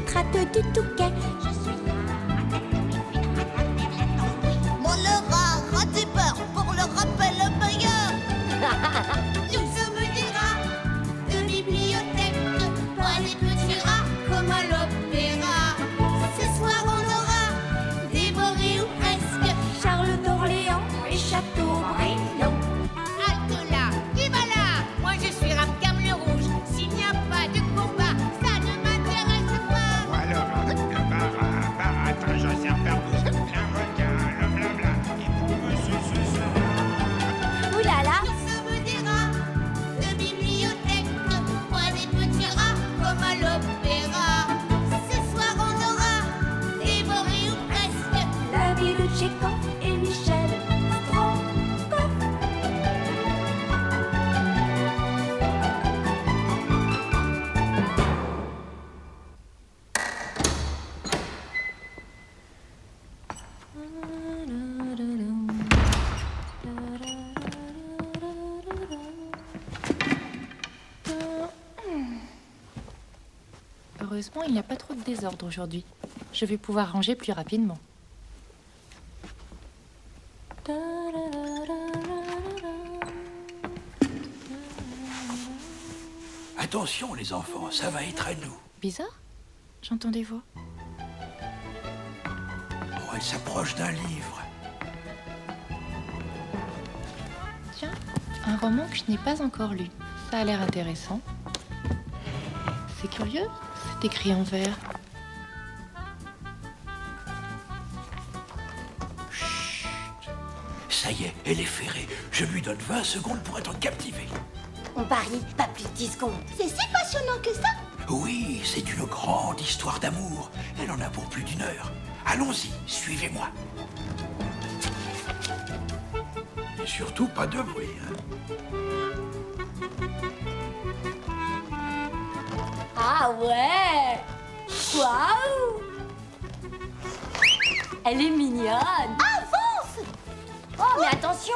tratte du touquet. Je suis Moi le rat, rat et peur, pour le rappel meilleur. Nous sommes des rats de bibliothèque, pas des petits rats comme à l'opéra. Ce soir on aura dévoré ou presque Charles d'Orléans et Châteaubriand. Halte là, qui va là? Moi je suis Rapcam le rouge. S'il n'y a pas de combat, ça ne m'intéresse pas. Ou alors le baratin, Joseph Perdouze, l'avocat, le blabla, et pour monsieur ce. Ouh là là. Nous sommes des rats de bibliothèque, pas des petits rats comme à l'opéra. Ce soir on aura dévoré ou presque. La vie de Tchekhov et Michel Strogoff. Heureusement, il n'y a pas trop de désordre aujourd'hui. Je vais pouvoir ranger plus rapidement. Attention les enfants, ça va être à nous. Bizarre? J'entends des voix. Oh, elle s'approche d'un livre. Tiens, un roman que je n'ai pas encore lu. Ça a l'air intéressant. C'est curieux, c'est écrit en vert. Ça y est, elle est ferrée. Je lui donne 20 secondes pour être captivée. On parie, pas plus de 10 secondes. C'est si passionnant que ça. Oui, c'est une grande histoire d'amour. Elle en a pour plus d'1 heure. Allons-y, suivez-moi. Et surtout pas de bruit. Ah ouais. Waouh. Elle est mignonne. Avance. Oh, mais attention.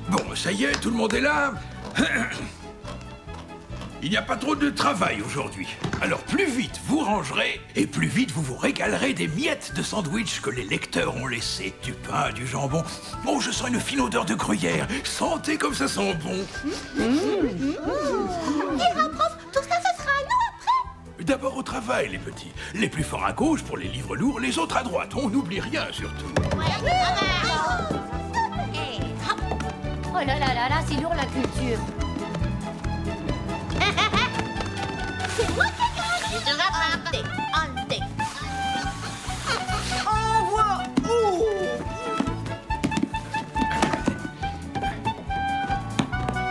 Bon, ça y est, tout le monde est là. Il n'y a pas trop de travail aujourd'hui. Alors plus vite vous rangerez, et plus vite vous vous régalerez des miettes de sandwich que les lecteurs ont laissées. Du pain, du jambon. Oh, je sens une fine odeur de gruyère. Sentez comme ça sent bon. Dira, prof, tout ça, ce sera à nous après. D'abord au travail, les petits. Les plus forts à gauche pour les livres lourds, les autres à droite. On n'oublie rien, surtout. Oh là là là là, c'est lourd la culture. C'est moi qui gagne. Je te rattrape. Ante. Envoie.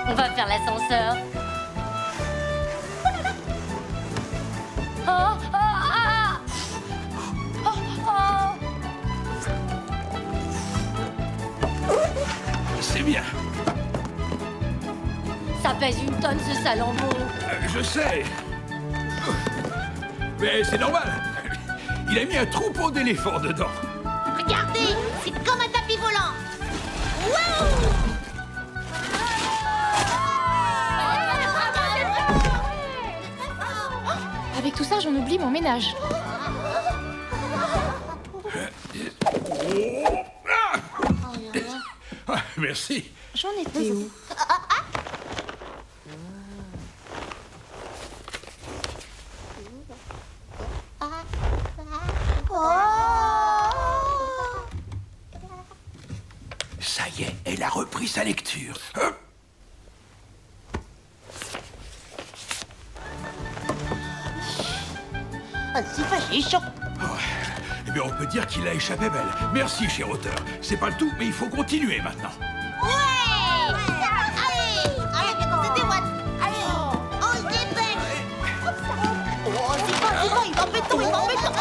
On va faire l'ascenseur. Oh, oh, ah. Oh, oh. C'est bien. Ça pèse 1 tonne ce salambeau. Je sais. Mais c'est normal. Il a mis un troupeau d'éléphants dedans. Regardez, c'est comme un tapis volant. Waouh! Avec tout ça, j'en oublie mon ménage. Ah, merci. J'en étais où? Ça y est, elle a repris sa lecture. Hop. C'est chaud. Eh bien, on peut dire qu'il a échappé belle. Merci, cher auteur. C'est pas le tout, mais il faut continuer maintenant. Ouais! Allez! Allez, viens dans cette déboîte. Allez! On se dépêche! Oh, c'est pas, il va en béton, il va en béton!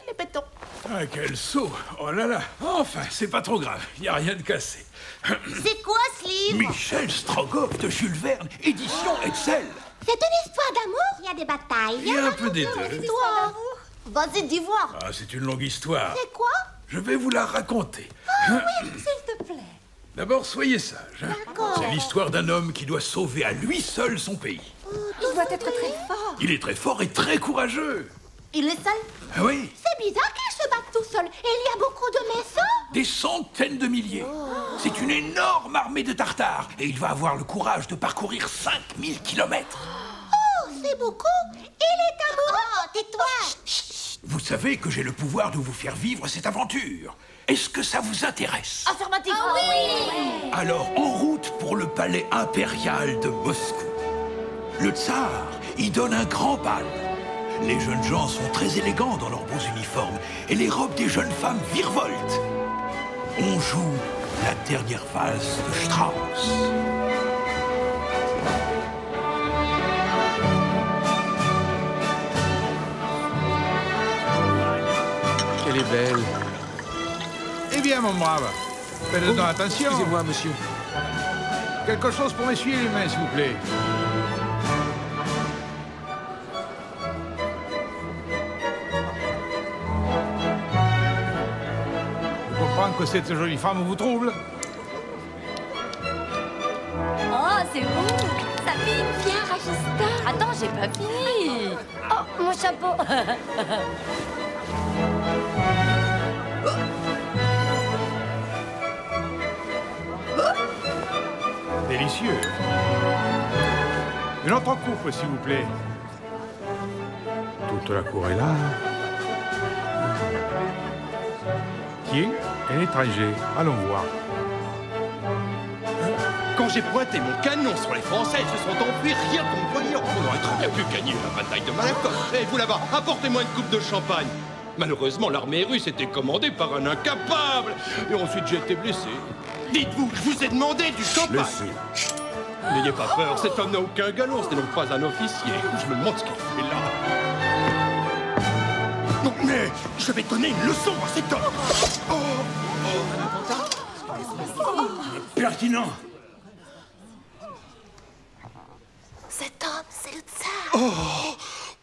Les bétons. Ah, quel saut. Oh là là. Enfin, c'est pas trop grave. Il n'y a rien de cassé. C'est quoi ce livre? Michel Strogoff de Jules Verne, édition Excel. C'est une histoire d'amour? Il y a des batailles. Il y a un peu des deux. Toi? Vas-y, dis voir. Ah, c'est une longue histoire. C'est quoi? Je vais vous la raconter. Ah oui, s'il te plaît. D'abord, soyez sages. C'est l'histoire d'un homme qui doit sauver à lui seul son pays. Il doit être très fort. Il est très fort et très courageux. Il est seul? Ah oui, C'est bizarre qu'il se batte tout seul. Et il y a beaucoup de maisons. des centaines de milliers. C'est une énorme armée de Tartares. Et il va avoir le courage de parcourir 5000 kilomètres. Oh, c'est beaucoup. Il est amoureux. Oh, tais-toi! Vous savez que j'ai le pouvoir de vous faire vivre cette aventure. Est-ce que ça vous intéresse? Affirmatif! Ah oui! Alors, en route pour le palais impérial de Moscou. Le tsar y donne un grand bal. Les jeunes gens sont très élégants dans leurs beaux uniformes et les robes des jeunes femmes virevoltent. On joue la dernière valse de Strauss. Elle est belle. Eh bien, mon brave, faites donc attention. Excusez-moi, monsieur. Quelque chose pour m'essuyer les mains, s'il vous plaît. Je comprends que cette jolie femme vous trouble. Oh, c'est beau. Ça fait bien, Rajista. Attends, j'ai pas fini. Oh, mon chapeau. Délicieux. Une autre coupe, s'il vous plaît. Toute la cour est là. Qui est? Un étranger. Allons voir. Quand j'ai pointé mon canon sur les Français, ils se sont enfuis rien qu'en me voyant. On aurait très bien pu gagner la bataille de Malakoff. Et vous là-bas, apportez-moi une coupe de champagne. Malheureusement, l'armée russe était commandée par un incapable. Et ensuite, j'ai été blessé. Dites-vous, je vous ai demandé du champagne. Laissez. N'ayez pas peur, cet homme n'a aucun galon, ce n'est donc pas un officier. Je me demande ce qu'il fait là. Non, mais je vais donner une leçon à cet homme. Pertinent. Cet homme, c'est le tsar.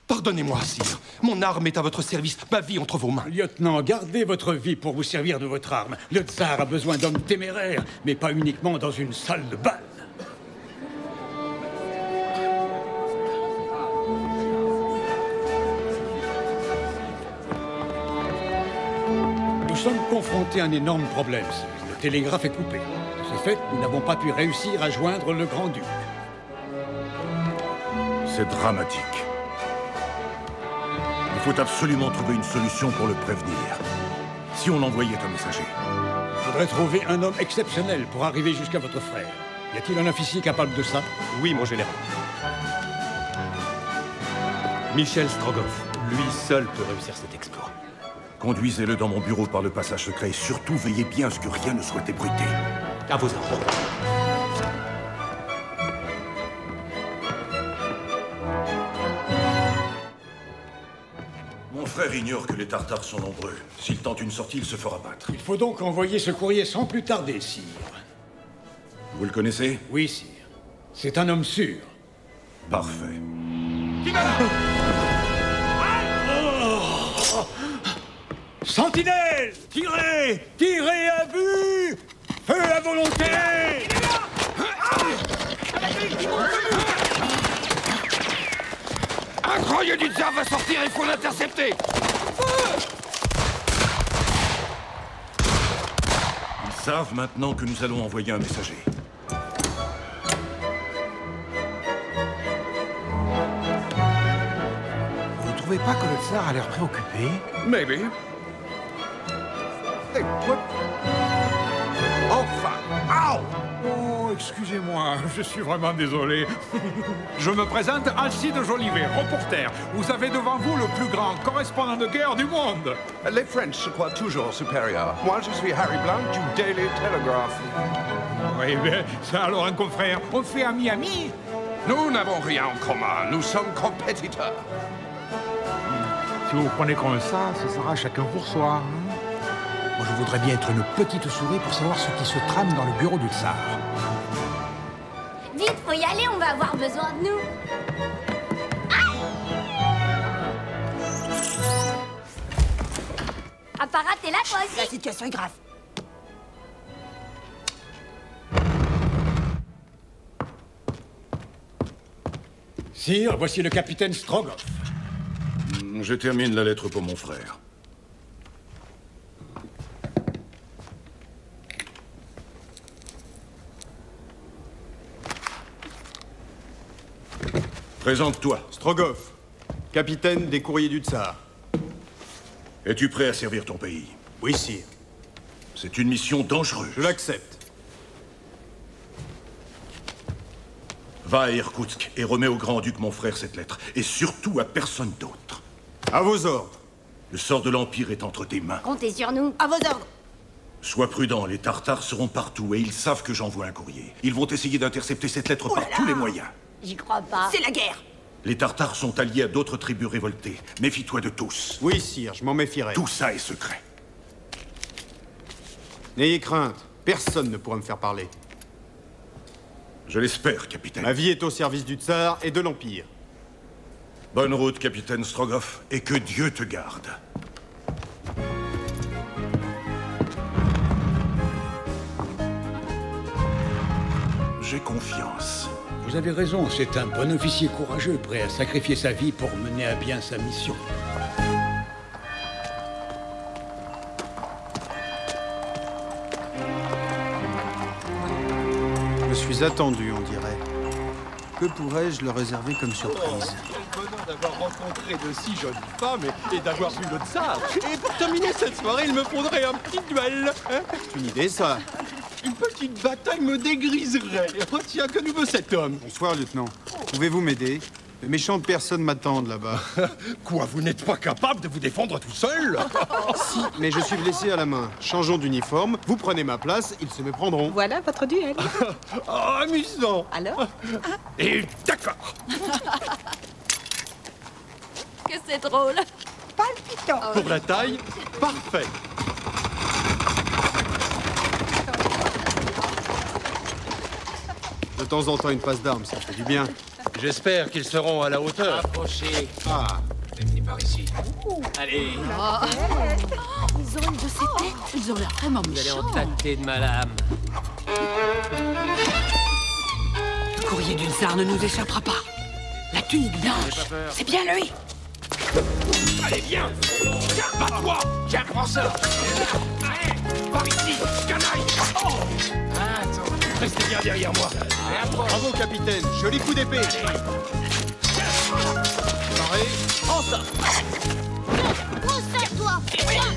Pardonnez-moi, sire. Mon arme est à votre service, ma vie entre vos mains. Lieutenant, gardez votre vie pour vous servir de votre arme. Le tsar a besoin d'hommes téméraires, mais pas uniquement dans une salle de bal. Nous sommes confrontés à un énorme problème, sire. Le télégraphe est coupé. De ce fait, nous n'avons pas pu réussir à joindre le grand-duc. C'est dramatique. Il faut absolument trouver une solution pour le prévenir. Si on envoyait un messager. Il faudrait trouver un homme exceptionnel pour arriver jusqu'à votre frère. Y a-t-il un officier capable de ça? Oui, mon général. Michel Strogoff. Lui seul peut réussir cet exploit. Conduisez-le dans mon bureau par le passage secret et surtout veillez bien à ce que rien ne soit ébruité. À vos ordres. Mon frère ignore que les Tartares sont nombreux. S'il tente une sortie, il se fera battre. Il faut donc envoyer ce courrier sans plus tarder, sire. Vous le connaissez? Oui, sire. C'est un homme sûr. Parfait. Sentinelle! Tirez! Tirez à vue! Feu à volonté! Un croyeux du tsar va sortir, il faut l'intercepter. Ils savent maintenant que nous allons envoyer un messager. Vous trouvez pas que le tsar a l'air préoccupé? Maybe. Hey, what? Enfin! Au! Oh, excusez-moi, je suis vraiment désolé. Je me présente Alcide Jolivet, reporter. Vous avez devant vous le plus grand correspondant de guerre du monde. Les French se croient toujours supérieurs. Moi, je suis Harry Blount du Daily Telegraph. Oui, bien, ça alors un confrère. On fait ami-ami. Nous n'avons rien en commun. Nous sommes compétiteurs. Si vous prenez comme ça, ce sera chacun pour soi. Hein? Moi, je voudrais bien être une petite souris pour savoir ce qui se trame dans le bureau du tsar. Vite, faut y aller, on va avoir besoin de nous. Apparat, t'es là, toi aussi? La situation est grave. Sire, voici le capitaine Strogoff. Je termine la lettre pour mon frère. Présente-toi. Strogoff, capitaine des courriers du Tsar. Es-tu prêt à servir ton pays? Oui, sire. C'est une mission dangereuse. Je l'accepte. Va à Irkoutsk et remets au grand-duc mon frère cette lettre. Et surtout à personne d'autre. À vos ordres. Le sort de l'Empire est entre tes mains. Comptez sur nous. À vos ordres. Sois prudent, les Tartares seront partout et ils savent que j'envoie un courrier. Ils vont essayer d'intercepter cette lettre par tous les moyens. J'y crois pas. C'est la guerre. Les Tartares sont alliés à d'autres tribus révoltées. Méfie-toi de tous. Oui, sire, je m'en méfierai. Tout ça est secret. N'ayez crainte, personne ne pourra me faire parler. Je l'espère, capitaine. Ma vie est au service du Tsar et de l'Empire. Bonne route, capitaine Strogoff, et que Dieu te garde. J'ai confiance. Vous avez raison, c'est un bon officier courageux, prêt à sacrifier sa vie pour mener à bien sa mission. Je suis attendu, on dirait. Que pourrais-je leur réserver comme surprise? Quel bonheur d'avoir rencontré de si jolies femmes et d'avoir vu le Tsar. Et pour terminer cette soirée, il me faudrait un petit duel. Hein? C'est une idée, ça. Une petite bataille me dégriserait. Oh tiens, que nous veut cet homme? Bonsoir, lieutenant. Pouvez-vous m'aider? De méchantes personnes m'attendent là-bas. Quoi, vous n'êtes pas capable de vous défendre tout seul? Si, mais je suis blessé à la main. Changeons d'uniforme, vous prenez ma place, ils se méprendront. Voilà votre duel. Oh, amusant. Alors? Et d'accord. Que c'est drôle. Palpitant. Pour la taille, parfait. De temps en temps, une passe d'armes, ça fait du bien. J'espère qu'ils seront à la hauteur. Approchez. Ah, Venez par ici. Allez. Ils ont une de ces têtes. Ils ont l'air vraiment Vous allez méchants. en tâter de ma lame. Le courrier du Tsar ne nous échappera pas. La tunique blanche, c'est bien lui. Allez, viens. Tiens, bats-toi. Tiens, prends ça. Allez, par ici, canaille. Oh. Attends, restez bien derrière moi. bravo, capitaine. Joli coup d'épée. Paré. Prends ça. Concentre-toi.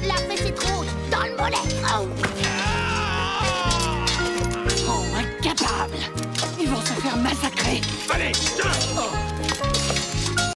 La fesse est trop haute. Dans le mollet. Oh, incapable. Ils vont se faire massacrer. Allez, tiens.